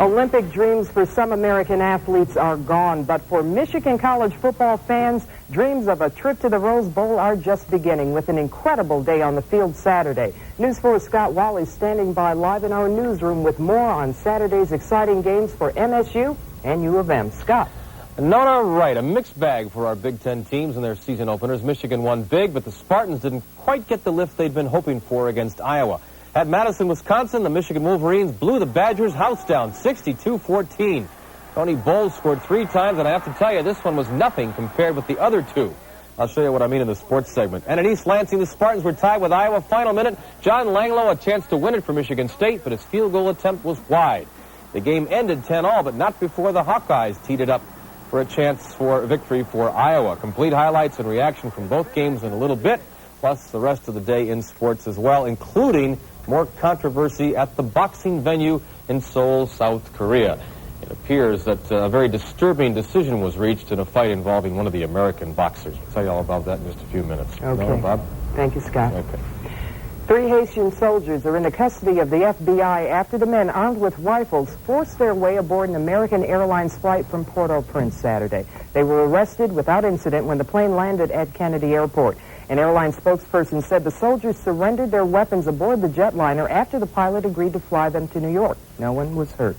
Olympic dreams for some American athletes are gone, but for Michigan college football fans, dreams of a trip to the Rose Bowl are just beginning with an incredible day on the field Saturday. News 4's Scott Wahle is standing by live in our newsroom with more on Saturday's exciting games for MSU and U of M. Scott. Nona, right, a mixed bag for our Big Ten teams in their season openers. Michigan won big, but the Spartans didn't quite get the lift they'd been hoping for against Iowa. At Madison, Wisconsin, the Michigan Wolverines blew the Badgers' house down 62-14. Tony Bowles scored 3 times, and I have to tell you, this one was nothing compared with the other 2. I'll show you what I mean in the sports segment. And at East Lansing, the Spartans were tied with Iowa. Final minute, John Langlow a chance to win it for Michigan State, but his field goal attempt was wide. The game ended 10-all, but not before the Hawkeyes teed it up for a chance for victory for Iowa. Complete highlights and reaction from both games in a little bit, plus the rest of the day in sports as well, including more controversy at the boxing venue in Seoul, South Korea. It appears that a very disturbing decision was reached in a fight involving one of the American boxers. I'll tell you all about that in just a few minutes. Okay. No, Bob? Thank you, Scott. Okay. 3 Haitian soldiers are in the custody of the FBI after the men armed with rifles forced their way aboard an American Airlines flight from Port-au-Prince Saturday. They were arrested without incident when the plane landed at Kennedy Airport. An airline spokesperson said the soldiers surrendered their weapons aboard the jetliner after the pilot agreed to fly them to New York. No one was hurt.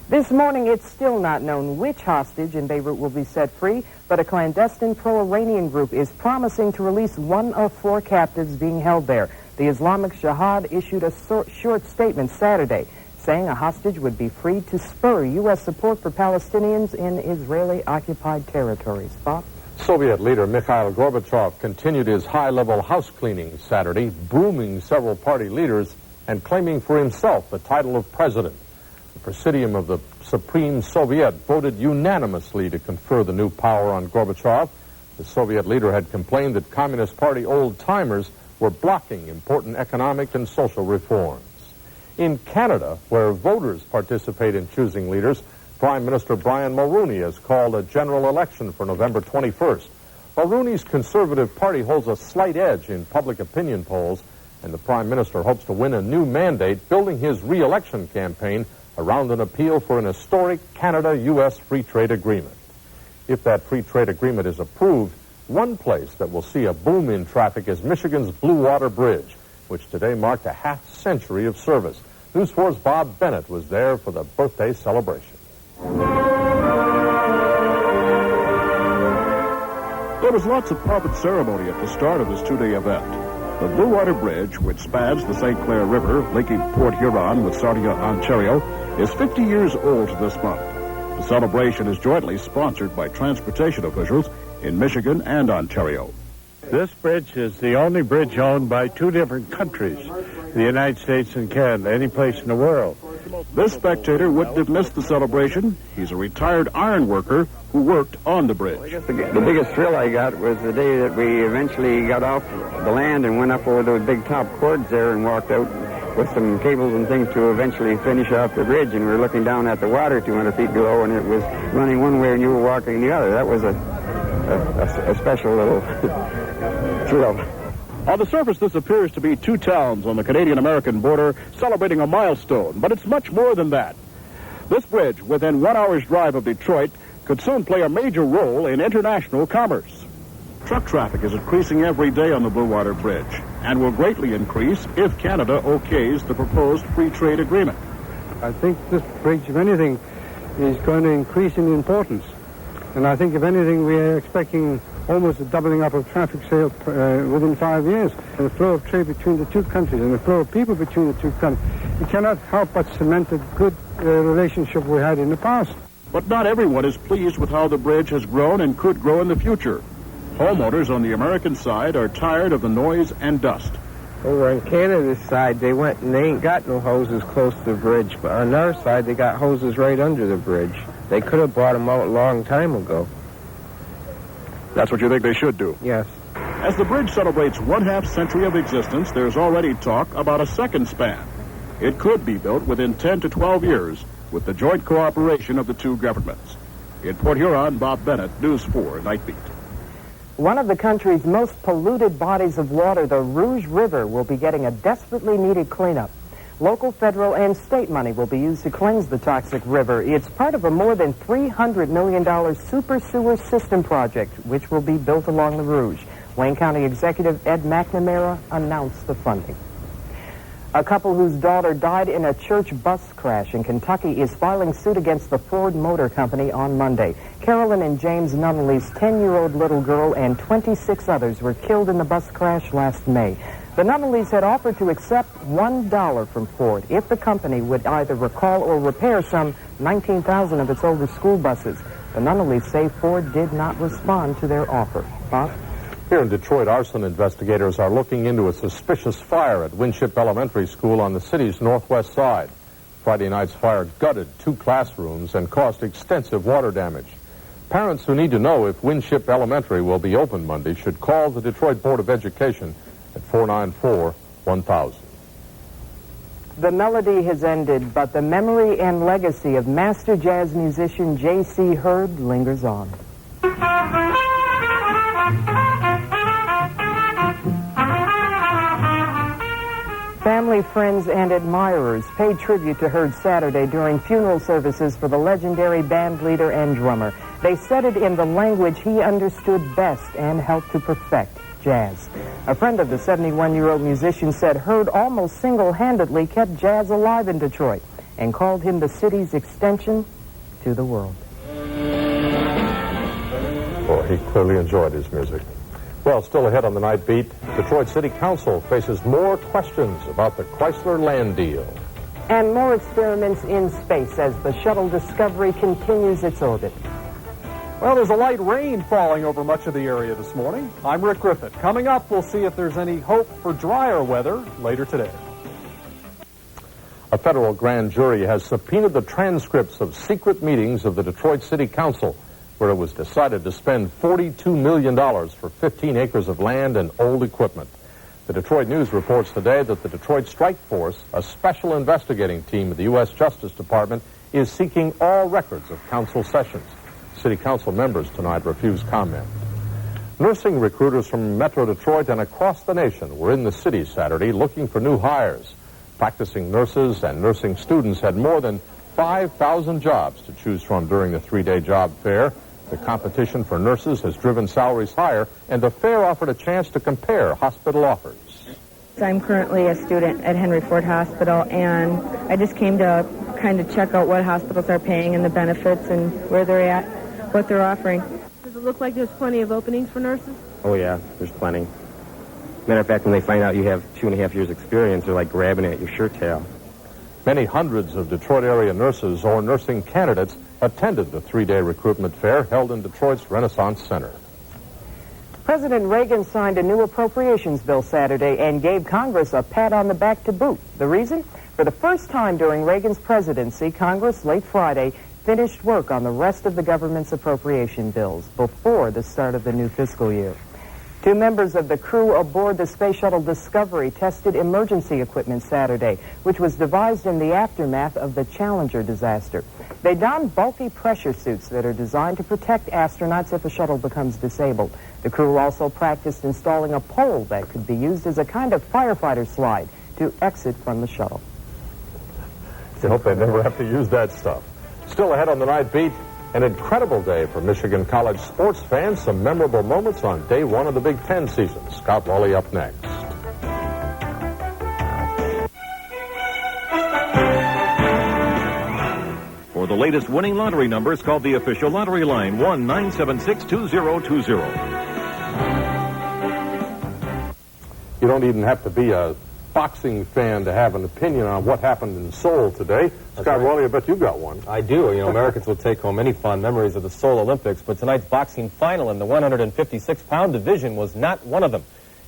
This morning, it's still not known which hostage in Beirut will be set free, but a clandestine pro-Iranian group is promising to release one of 4 captives being held there. The Islamic Jihad issued a short statement Saturday, saying a hostage would be freed to spur U.S. support for Palestinians in Israeli-occupied territories. Bob? Soviet leader Mikhail Gorbachev continued his high-level house cleaning Saturday, brooming several party leaders and claiming for himself the title of president. The Presidium of the Supreme Soviet voted unanimously to confer the new power on Gorbachev. The Soviet leader had complained that Communist Party old-timers were blocking important economic and social reforms. In Canada, where voters participate in choosing leaders, Prime Minister Brian Mulroney has called a general election for November 21st. Mulroney's Conservative Party holds a slight edge in public opinion polls, and the Prime Minister hopes to win a new mandate, building his re-election campaign around an appeal for an historic Canada-U.S. free trade agreement. If that free trade agreement is approved, one place that will see a boom in traffic is Michigan's Blue Water Bridge, which today marked a half-century of service. News 4's Bob Bennett was there for the birthday celebration. There was lots of pomp and ceremony at the start of this 2-day event. The Blue Water Bridge, which spans the St. Clair River, linking Port Huron with Sarnia, Ontario, is 50 years old this month. The celebration is jointly sponsored by transportation officials in Michigan and Ontario. This bridge is the only bridge owned by 2 different countries, the United States and Canada, any place in the world. This spectator wouldn't have missed the celebration. He's a retired iron worker who worked on the bridge. I guess the biggest thrill I got was the day that we eventually got off the land and went up over those big top cords there and walked out with some cables and things to eventually finish off the bridge. And we were looking down at the water 200 feet below, and it was running one way and you were walking the other. That was a special little thrill. On the surface, this appears to be 2 towns on the Canadian-American border celebrating a milestone, but it's much more than that. This bridge, within 1 hour's drive of Detroit, could soon play a major role in international commerce. Truck traffic is increasing every day on the Blue Water Bridge and will greatly increase if Canada okays the proposed free trade agreement. I think this bridge, if anything, is going to increase in importance. And I think, if anything, we are expecting almost a doubling up of traffic sale within 5 years. And the flow of trade between the 2 countries and the flow of people between the 2 countries, we cannot help but cement a good relationship we had in the past. But not everyone is pleased with how the bridge has grown and could grow in the future. Homeowners on the American side are tired of the noise and dust. Over on Canada's side, they went and they ain't got no hoses close to the bridge, but on our side, they got hoses right under the bridge. They could have brought them out a long time ago. That's what you think they should do? Yes. As the bridge celebrates 1/2 century of existence, there's already talk about a second span. It could be built within 10 to 12 years with the joint cooperation of the 2 governments. In Port Huron, Bob Bennett, News 4, Nightbeat. One of the country's most polluted bodies of water, the Rouge River, will be getting a desperately needed cleanup. Local, federal, and state money will be used to cleanse the toxic river. It's part of a more than $300 million super sewer system project, which will be built along the Rouge. Wayne County Executive Ed McNamara announced the funding. A couple whose daughter died in a church bus crash in Kentucky is filing suit against the Ford Motor Company on Monday. Carolyn and James Nunnally's 10-year-old little girl and 26 others were killed in the bus crash last May. The Nunnallys had offered to accept $1 from Ford if the company would either recall or repair some 19,000 of its older school buses. The Nunnallys say Ford did not respond to their offer. Bob? Here in Detroit, arson investigators are looking into a suspicious fire at Winship Elementary School on the city's northwest side. Friday night's fire gutted 2 classrooms and caused extensive water damage. Parents who need to know if Winship Elementary will be open Monday should call the Detroit Board of Education at 494-1000. The melody has ended, but the memory and legacy of master jazz musician J.C. Hurd lingers on. Family, friends, and admirers paid tribute to Hurd Saturday during funeral services for the legendary band leader and drummer. They said it in the language he understood best and helped to perfect, jazz. A friend of the 71-year-old musician said Hurd almost single-handedly kept jazz alive in Detroit and called him the city's extension to the world. Well, he clearly enjoyed his music. Well, still ahead on the Night Beat, Detroit City Council faces more questions about the Chrysler land deal. And more experiments in space as the shuttle Discovery continues its orbit. Well, there's a light rain falling over much of the area this morning. I'm Rick Griffith. Coming up, we'll see if there's any hope for drier weather later today. A federal grand jury has subpoenaed the transcripts of secret meetings of the Detroit City Council, where it was decided to spend $42 million for 15 acres of land and old equipment. The Detroit News reports today that the Detroit Strike Force, a special investigating team of the U.S. Justice Department, is seeking all records of council sessions. City Council members tonight refused comment. Nursing recruiters from Metro Detroit and across the nation were in the city Saturday looking for new hires. Practicing nurses and nursing students had more than 5,000 jobs to choose from during the 3-day job fair. The competition for nurses has driven salaries higher, and the fair offered a chance to compare hospital offers. I'm currently a student at Henry Ford Hospital, and I just came to kind of check out what hospitals are paying and the benefits and where they're at, what they're offering. Does it look like there's plenty of openings for nurses? Oh, yeah, there's plenty. Matter of fact, when they find out you have 2.5 years experience, they're like grabbing at your shirt tail. Many hundreds of Detroit area nurses or nursing candidates attended the 3-day recruitment fair held in Detroit's Renaissance Center. President Reagan signed a new appropriations bill Saturday and gave Congress a pat on the back to boot. The reason? For the first time during Reagan's presidency, Congress late Friday finished work on the rest of the government's appropriation bills before the start of the new fiscal year. 2 members of the crew aboard the Space Shuttle Discovery tested emergency equipment Saturday, which was devised in the aftermath of the Challenger disaster. They donned bulky pressure suits that are designed to protect astronauts if a shuttle becomes disabled. The crew also practiced installing a pole that could be used as a kind of firefighter slide to exit from the shuttle. I hope they never have to use that stuff. Still ahead on the Night Beat, an incredible day for Michigan College sports fans. Some memorable moments on day 1 of the Big Ten season. Scott Wahle up next. For the latest winning lottery numbers, call the official lottery line, 1-976-2020. You don't even have to be a boxing fan to have an opinion on what happened in Seoul today. Scott Wahle, I bet you got one. I do. You know, Americans will take home many fond memories of the Seoul Olympics, but tonight's boxing final in the 156-pound division was not one of them.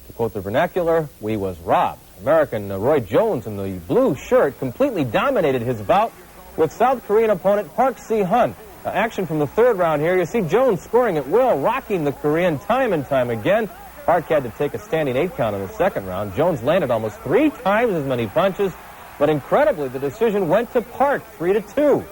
To quote the vernacular, we was robbed. American Roy Jones in the blue shirt completely dominated his bout with South Korean opponent Park Si-hun. Action from the 3rd round here. You see Jones scoring at will, rocking the Korean time and time again. Park had to take a standing 8 count in the 2nd round. Jones landed almost 3 times as many punches, but incredibly, the decision went to Park, 3-2.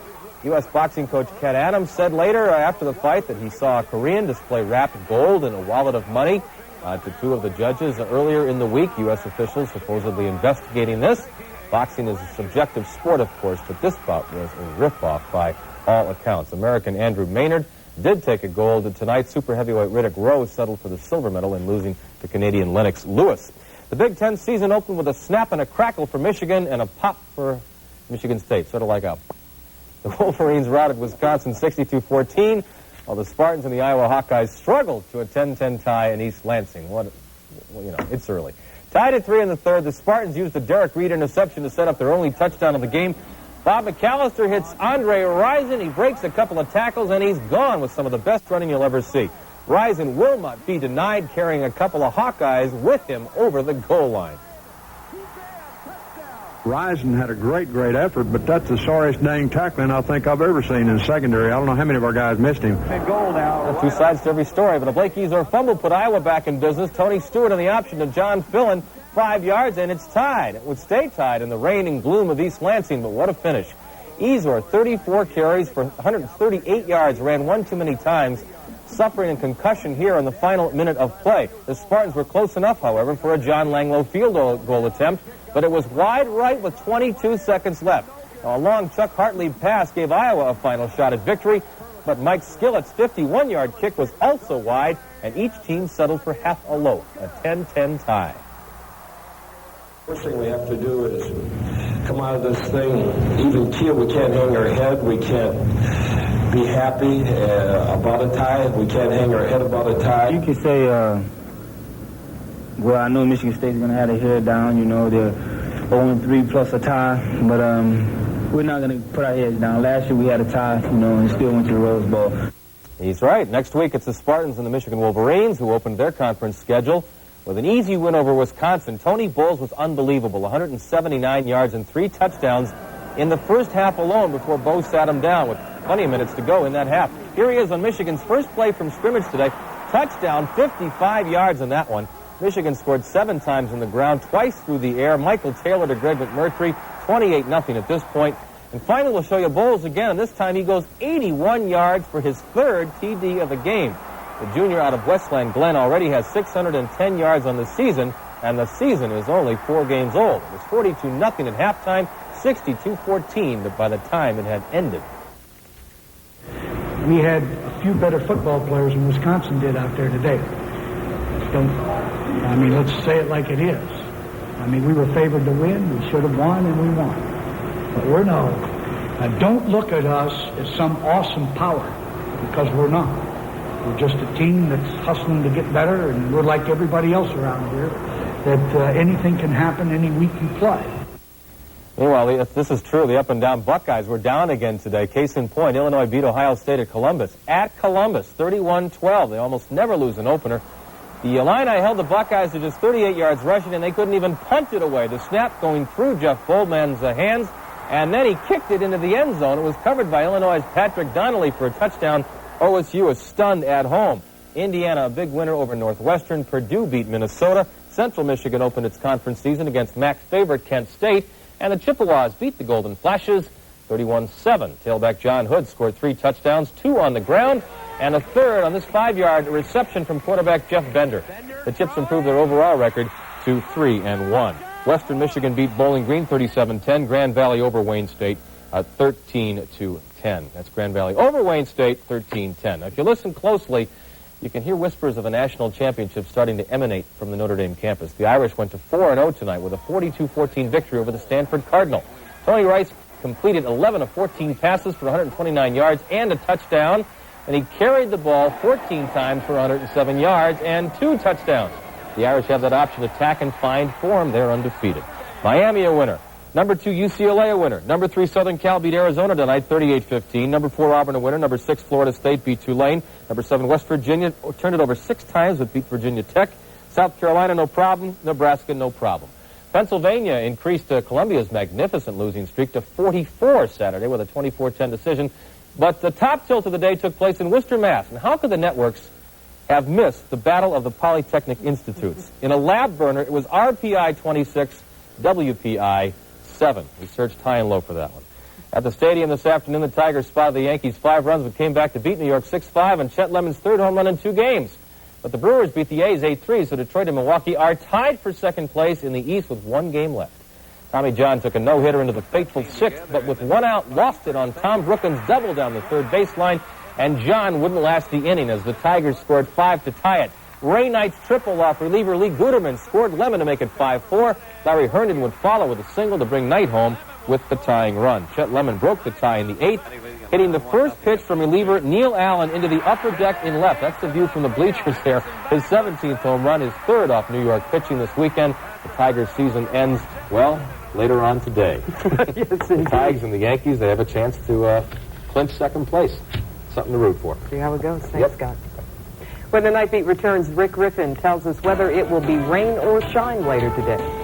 U.S. boxing coach Ken Adams said later after the fight that he saw a Korean display wrapped gold in a wallet of money to 2 of the judges earlier in the week. U.S. officials supposedly investigating this. Boxing is a subjective sport, of course, but this bout was a rip-off by all accounts. American Andrew Maynard did take a gold. Tonight, super heavyweight Riddick Rose settled for the silver medal in losing to Canadian Lennox Lewis. The Big Ten season opened with a snap and a crackle for Michigan and a pop for Michigan State, sort of like a... The Wolverines routed Wisconsin 62-14, while the Spartans and the Iowa Hawkeyes struggled to a 10-10 tie in East Lansing. It's early. Tied at 3 in the third, the Spartans used a Derek Reed interception to set up their only touchdown of the game. Bob McAllister hits Andre Rison. He breaks a couple of tackles, and he's gone with some of the best running you'll ever see. Rison will not be denied, carrying a couple of Hawkeyes with him over the goal line. Rison had a great effort, but that's the sorriest dang tackling I think I've ever seen in secondary. I don't know how many of our guys missed him. Goal now. Two sides to every story, but a Blake Ezor fumble put Iowa back in business. Tony Stewart on the option to John Fillon, 5 yards, and it's tied. It would stay tied in the rain and gloom of East Lansing, but what a finish. Ezor, 34 carries for 138 yards, ran one too many times, suffering a concussion here in the final minute of play. The Spartans were close enough, however, for a John Langloh field goal attempt, but it was wide right with 22 seconds left. Now, a long Chuck Hartley pass gave Iowa a final shot at victory, but Mike Skillett's 51-yard kick was also wide, and each team settled for half a loaf, a 10-10 tie. First thing we have to do is come out of this thing even keel. We can't hang our head. We can't be happy about a tie. We can't hang our head about a tie. You could say, well, I know Michigan State's going to have their head down. You know, they're 0-3 plus a tie. But we're not going to put our heads down. Last year we had a tie, you know, and still went to the Rose Bowl. He's right. Next week it's the Spartans and the Michigan Wolverines who opened their conference schedule with an easy win over Wisconsin. Tony Bowles was unbelievable. 179 yards and 3 touchdowns in the first half alone before Bo sat him down with plenty of minutes to go in that half. Here he is on Michigan's first play from scrimmage today. Touchdown, 55 yards in that one. Michigan scored 7 times on the ground, twice through the air. Michael Taylor to Greg McMurtry, 28-0 at this point. And finally, we'll show you Bowles again, and this time he goes 81 yards for his 3rd TD of the game. The junior out of Westland Glen already has 610 yards on the season, and the season is only 4 games old. It was 42-0 at halftime, 62-14 by the time it had ended. We had a few better football players than Wisconsin did out there today. Let's say it like it is. We were favored to win. We should have won, and we won. But we're no. Don't look at us as some awesome power, because we're not. We're just a team that's hustling to get better, and we're like everybody else around here, that anything can happen any week you play. Meanwhile, this is true. The up-and-down Buckeyes were down again today. Case in point, Illinois beat Ohio State at Columbus. At Columbus, 31-12. They almost never lose an opener. The Illini held the Buckeyes to just 38 yards rushing, and they couldn't even punt it away. The snap going through Jeff Goldman's hands, and then he kicked it into the end zone. It was covered by Illinois' Patrick Donnelly for a touchdown. OSU is stunned at home. Indiana, a big winner over Northwestern. Purdue beat Minnesota. Central Michigan opened its conference season against MAC favorite Kent State. And the Chippewas beat the Golden Flashes 31-7. Tailback John Hood scored 3 touchdowns, 2 on the ground, and a 3rd on this 5-yard reception from quarterback Jeff Bender. The Chips improved their overall record to 3-1. Western Michigan beat Bowling Green 37-10. Grand Valley over Wayne State 13-10. That's Grand Valley over Wayne State 13-10. Now, if you listen closely, you can hear whispers of a national championship starting to emanate from the Notre Dame campus. The Irish went to 4-0 tonight with a 42-14 victory over the Stanford Cardinal. Tony Rice completed 11 of 14 passes for 129 yards and a touchdown, and he carried the ball 14 times for 107 yards and 2 touchdowns. The Irish have that option, attack and find form. They're undefeated. Miami a winner. Number 2, UCLA a winner. Number 3, Southern Cal beat Arizona tonight, 38-15. Number 4, Auburn a winner. Number 6, Florida State beat Tulane. Number 7, West Virginia turned it over 6 times but beat Virginia Tech. South Carolina, no problem. Nebraska, no problem. Pennsylvania increased Columbia's magnificent losing streak to 44 Saturday with a 24-10 decision. But the top tilt of the day took place in Worcester, Mass. And how could the networks have missed the Battle of the Polytechnic Institutes? In a lab burner, it was RPI 26, WPI 7. We searched high and low for that one. At the stadium this afternoon, the Tigers spotted the Yankees 5 runs, but came back to beat New York 6-5 and Chet Lemon's 3rd home run in 2 games. But the Brewers beat the A's 8-3, so Detroit and Milwaukee are tied for 2nd place in the East with 1 game left. Tommy John took a no-hitter into the fateful sixth, but with one out, lost it on Tom Brookins' double down the third baseline, and John wouldn't last the inning as the Tigers scored 5 to tie it. Ray Knight's triple off reliever Lee Guterman scored Lemon to make it 5-4. Larry Herndon would follow with a single to bring Knight home with the tying run. Chet Lemon broke the tie in the eighth, hitting the first pitch from reliever Neil Allen into the upper deck in left. That's the view from the bleachers there. His 17th home run, his third off New York pitching this weekend. The Tigers' season ends, well, later on today. Yes, the Tigers and the Yankees, they have a chance to clinch second place. Something to root for. See how it goes. Thanks, Scott. When the Night Beat returns, Rick Griffin tells us whether it will be rain or shine later today.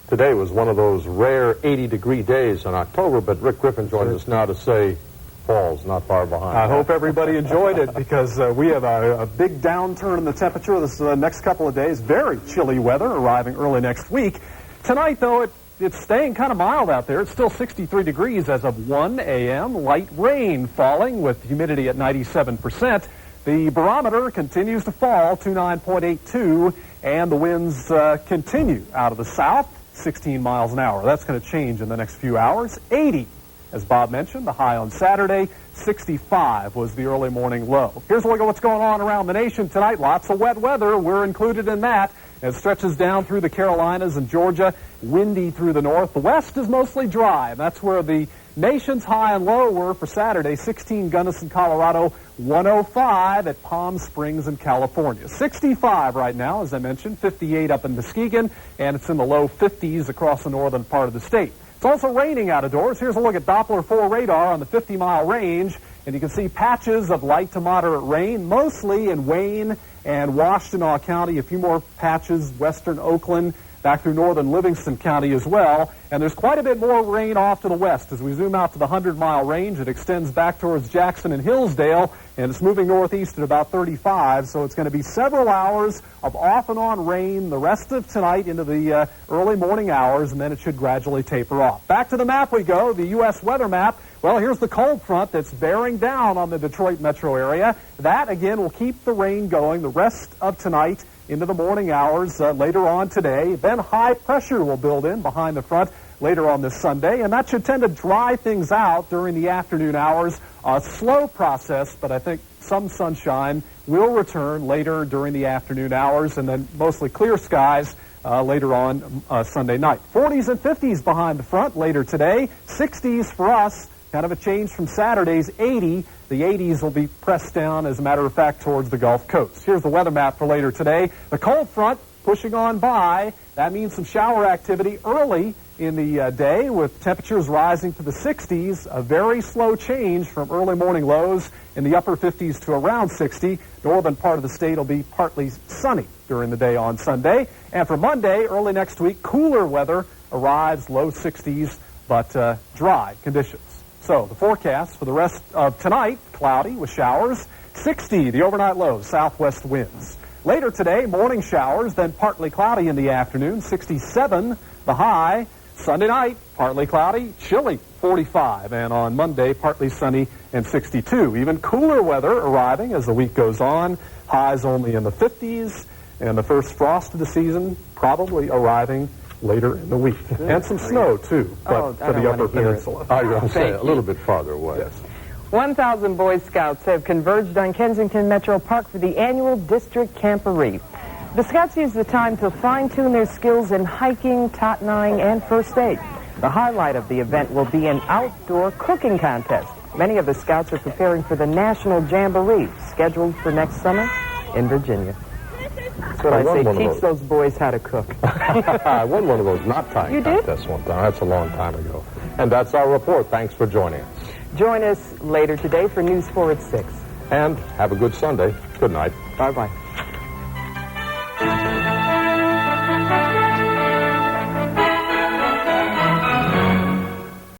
Today was one of those rare 80-degree days in October, but Rick Griffin joins us now to say fall's not far behind. I hope everybody enjoyed it because we have a big downturn in the temperature this next couple of days. Very chilly weather arriving early next week. Tonight, though, it's staying kind of mild out there. It's still 63 degrees as of 1 a.m. Light rain falling with humidity at 97%. The barometer continues to fall to 9.82, and the winds continue out of the south, 16 miles an hour. That's going to change in the next few hours. 80, as Bob mentioned, the high on Saturday. 65 was the early morning low. Here's a look at what's going on around the nation tonight. Lots of wet weather. We're included in that. It stretches down through the Carolinas and Georgia, windy through the north. The west is mostly dry, and that's where the nation's high and low were for Saturday. 16 Gunnison, Colorado, 105 at Palm Springs in California. 65 right now, as I mentioned, 58 up in Muskegon, and it's in the low 50s across the northern part of the state. It's also raining out of doors. Here's a look at Doppler 4 radar on the 50-mile range, and you can see patches of light to moderate rain, mostly in Wayne and Washtenaw County, a few more patches, western Oakland, back through northern Livingston County as well. And there's quite a bit more rain off to the west. As we zoom out to the 100-mile range, it extends back towards Jackson and Hillsdale, and it's moving northeast at about 35. So it's going to be several hours of off and on rain the rest of tonight into the early morning hours, and then it should gradually taper off. Back to the map we go, the U.S. weather map. Well, here's the cold front that's bearing down on the Detroit metro area. That, again, will keep the rain going the rest of tonight into the morning hours later on today. Then high pressure will build in behind the front later on this Sunday, and that should tend to dry things out during the afternoon hours. A slow process, but I think some sunshine will return later during the afternoon hours, and then mostly clear skies later on Sunday night. 40s and 50s behind the front later today. 60s for us. Kind of a change from Saturday's 80. The 80s will be pressed down, as a matter of fact, towards the Gulf Coast. Here's the weather map for later today. The cold front pushing on by. That means some shower activity early in the day, with temperatures rising to the 60s. A very slow change from early morning lows in the upper 50s to around 60. Northern part of the state will be partly sunny during the day on Sunday. And for Monday, early next week, cooler weather arrives, low 60s, but dry conditions. So the forecast for the rest of tonight, cloudy with showers, 60 the overnight low, southwest winds. Later today, morning showers, then partly cloudy in the afternoon, 67 the high. Sunday night, partly cloudy, chilly, 45. And on Monday, partly sunny and 62. Even cooler weather arriving as the week goes on, highs only in the 50s. And the first frost of the season probably arriving later in the week. And some snow, too, but for the upper peninsula. I was going to say, a little bit farther away. Yes. 1,000 Boy Scouts have converged on Kensington Metro Park for the annual District Camporee. The Scouts use the time to fine-tune their skills in hiking, tottening, and first aid. The highlight of the event will be an outdoor cooking contest. Many of the Scouts are preparing for the National Jamboree, scheduled for next summer in Virginia. That's what I say, teach those boys how to cook. I won one of those knot tying contests one time. That's a long time ago. And that's our report. Thanks for joining us. Join us later today for News 4 at 6. And have a good Sunday. Good night. Bye-bye.